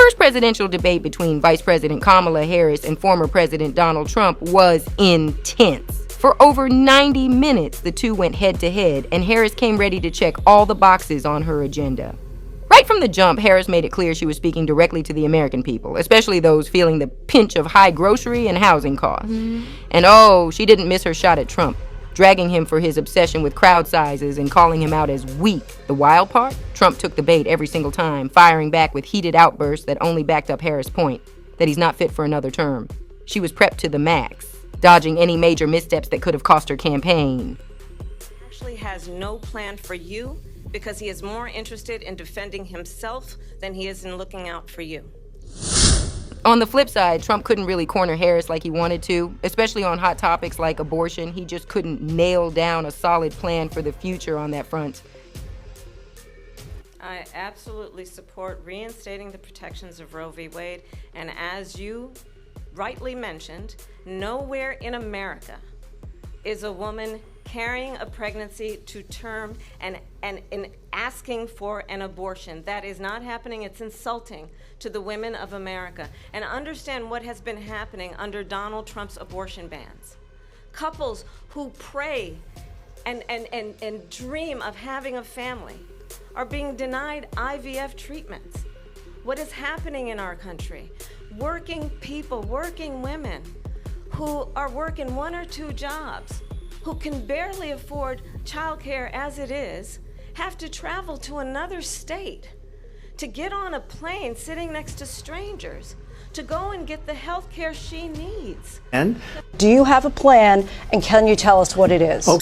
first presidential debate between Vice President Kamala Harris and former President Donald Trump was intense. For over 90 minutes, the two went head-to-head, and Harris came ready to check all the boxes on her agenda. Right from the jump, Harris made it clear she was speaking directly to the American people, especially those feeling the pinch of high grocery and housing costs. And oh, she didn't miss her shot at Trump, dragging him for his obsession with crowd sizes and calling him out as weak. The wild part? Trump took the bait every single time, firing back with heated outbursts that only backed up Harris' point, that he's not fit for another term. She was prepped to the max, dodging any major missteps that could have cost her campaign. He actually has no plan for you because he is more interested in defending himself than he is in looking out for you. On the flip side, Trump couldn't really corner Harris like he wanted to, especially on hot topics like abortion. He just couldn't nail down a solid plan for the future on that front. I absolutely support reinstating the protections of Roe v. Wade, and as you rightly mentioned, nowhere in America is a woman carrying a pregnancy to term and asking for an abortion. That is not happening. It's insulting to the women of America. And understand what has been happening under Donald Trump's abortion bans. Couples who pray and dream of having a family are being denied IVF treatments. What is happening in our country? Working people, working women who are working 1 or 2 jobs, who can barely afford childcare as it is, have to travel to another state to get on a plane sitting next to strangers to go and get the health care she needs. And? Do you have a plan, and can you tell us what it is? Oh.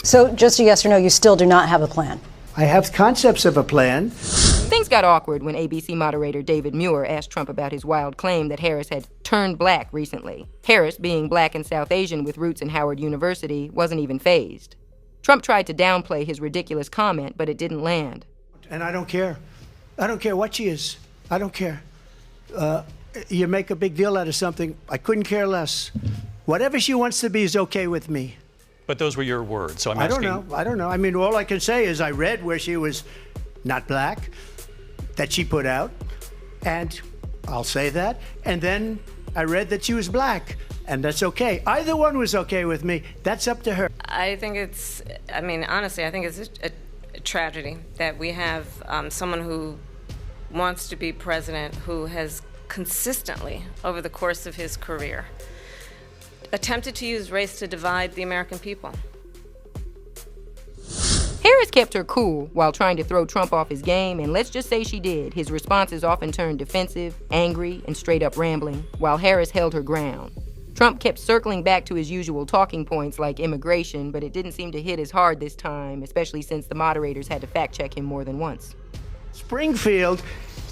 So just a yes or no, you still do not have a plan? I have concepts of a plan. Things got awkward when ABC moderator David Muir asked Trump about his wild claim that Harris had turned black recently. Harris, being black and South Asian with roots in Howard University, wasn't even fazed. Trump tried to downplay his ridiculous comment, but it didn't land. And I don't care. I don't care what she is. I don't care. You make a big deal out of something, I couldn't care less. Whatever she wants to be is okay with me. But those were your words, so I'm asking. I don't know. I mean, all I can say is I read where she was not black, that she put out, and I'll say that. And then I read that she was black, and that's okay. Either one was okay with me. That's up to her. I think it's, honestly, I think it's a tragedy that we have someone who wants to be president who has consistently, over the course of his career, attempted to use race to divide the American people. Harris kept her cool while trying to throw Trump off his game, and let's just say she did. His responses often turned defensive, angry, and straight up rambling, while Harris held her ground. Trump kept circling back to his usual talking points like immigration, but it didn't seem to hit as hard this time, especially since the moderators had to fact-check him more than once. Springfield,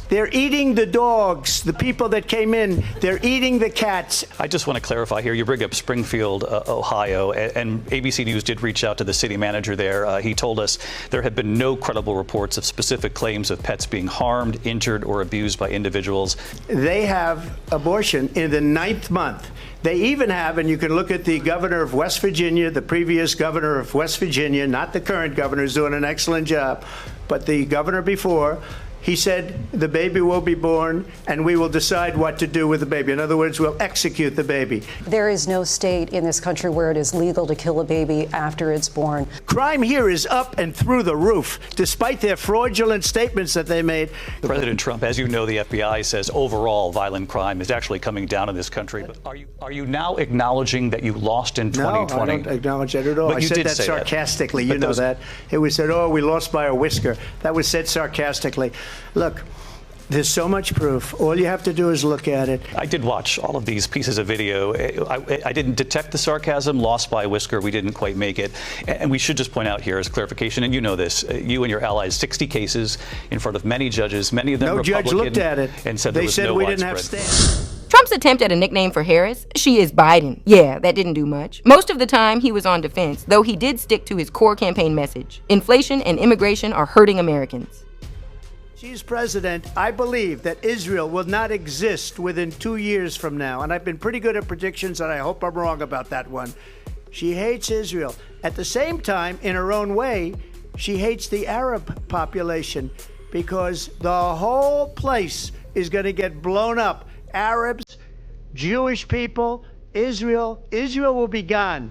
they're eating the dogs, the people that came in. They're eating the cats. I just want to clarify here. You bring up Springfield, Ohio, and ABC News did reach out to the city manager there. He told us there have been no credible reports of specific claims of pets being harmed, injured, or abused by individuals. They have abortion in the 9th month. They even have, and you can look at the governor of West Virginia, the previous governor of West Virginia, not the current governor, who's doing an excellent job, but the governor before. He said the baby will be born and we will decide what to do with the baby. In other words, we'll execute the baby. There is no state in this country where it is legal to kill a baby after it's born. Crime here is up and through the roof, despite their fraudulent statements that they made. President Trump, as you know, the FBI says overall violent crime is actually coming down in this country. But are you now acknowledging that you lost in 2020? No, I don't acknowledge that at all. But I you said did that say sarcastically. That. You know that. It was said, oh, we lost by a whisker. That was said sarcastically. Look, there's so much proof. All you have to do is look at it. I did watch all of these pieces of video. I didn't detect the sarcasm. Lost by a whisker. We didn't quite make it. And we should just point out here as clarification, and you know this, you and your allies, 60 cases in front of many judges, many of them Republican. No judge looked at it. And said they there was said no we widespread. didn't have stands. Trump's attempt at a nickname for Harris, she is Biden. Yeah, that didn't do much. Most of the time, he was on defense, though he did stick to his core campaign message. Inflation and immigration are hurting Americans. She's president. I believe that Israel will not exist within 2 years from now. And I've been pretty good at predictions, and I hope I'm wrong about that one. She hates Israel. At the same time, in her own way, she hates the Arab population. because the whole place is going to get blown up. Arabs, Jewish people, Israel will be gone.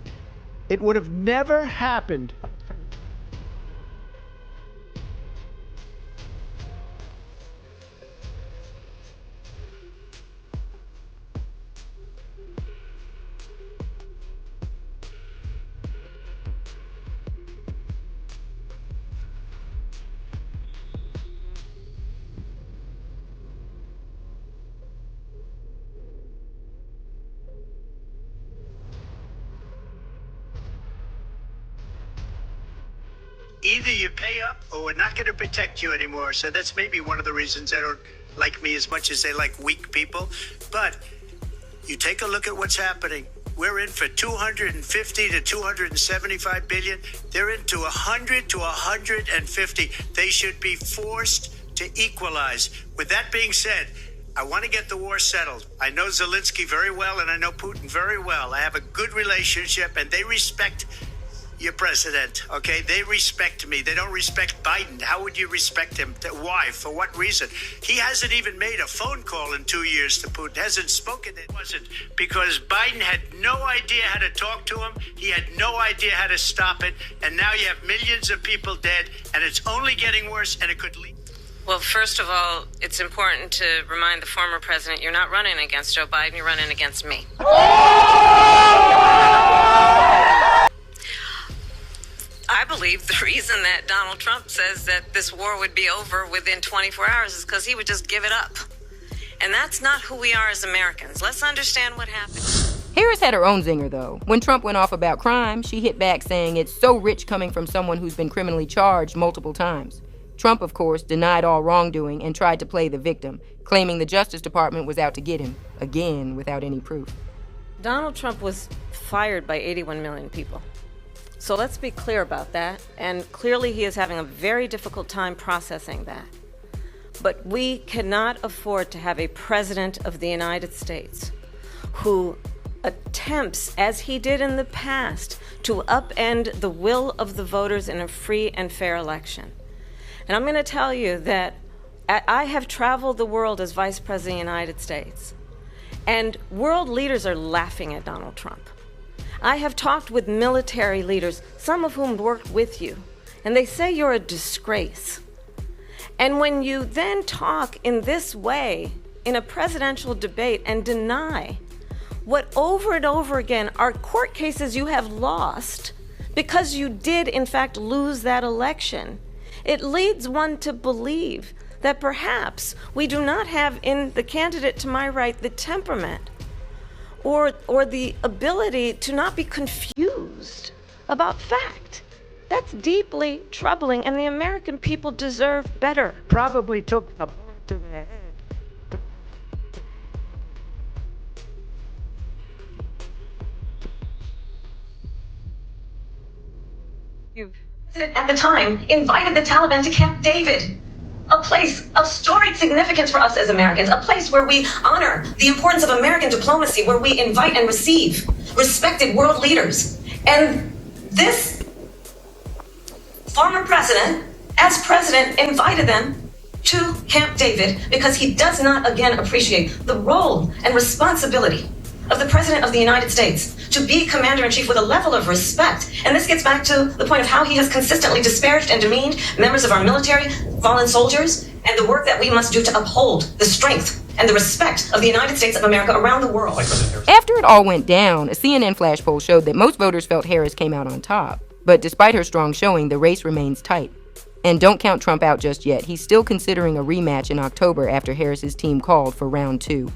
It would have never happened. Either you pay up or we're not going to protect you anymore. So that's maybe one of the reasons they don't like me as much as they like weak people. But you take a look at what's happening. We're in for 250 to 275 billion. They're into 100 to 150. They should be forced to equalize. With that being said, I want to get the war settled. I know Zelensky very well, and I know Putin very well. I have a good relationship, and they respect your president, okay? They respect me. They don't respect Biden. How would you respect him? Why? For what reason? He hasn't even made a phone call in 2 years to Putin. Hasn't spoken. It wasn't because Biden had no idea how to talk to him. He had no idea how to stop it. And now you have millions of people dead, and it's only getting worse, and it could lead. Well, first of all, it's important to remind the former president you're not running against Joe Biden, you're running against me. I believe the reason that Donald Trump says that this war would be over within 24 hours is because he would just give it up. And that's not who we are as Americans. Let's understand what happened. Harris had her own zinger, though. When Trump went off about crime, she hit back saying it's so rich coming from someone who's been criminally charged multiple times. Trump, of course, denied all wrongdoing and tried to play the victim, claiming the Justice Department was out to get him, again, without any proof. Donald Trump was fired by 81 million people. So let's be clear about that, and clearly he is having a very difficult time processing that. But we cannot afford to have a president of the United States who attempts, as he did in the past, to upend the will of the voters in a free and fair election. And I'm going to tell you that I have traveled the world as Vice President of the United States, and world leaders are laughing at Donald Trump. I have talked with military leaders, some of whom worked with you, and they say you're a disgrace. And when you then talk in this way in a presidential debate and deny what over and over again are court cases you have lost because you did in fact lose that election, it leads one to believe that perhaps we do not have in the candidate to my right the temperament or the ability to not be confused about fact. That's deeply troubling, and the American people deserve better. Probably took a to the head. At the time, invited the Taliban to Camp David, a place of storied significance for us as Americans, a place where we honor the importance of American diplomacy, where we invite and receive respected world leaders. And this former president, as president, invited them to Camp David because he does not, again, appreciate the role and responsibility of the President of the United States to be commander-in-chief with a level of respect. And this gets back to the point of how he has consistently disparaged and demeaned members of our military, fallen soldiers, and the work that we must do to uphold the strength and the respect of the United States of America around the world. After it all went down, a CNN flash poll showed that most voters felt Harris came out on top. But despite her strong showing, the race remains tight. And don't count Trump out just yet. He's still considering a rematch in October after Harris's team called for round 2.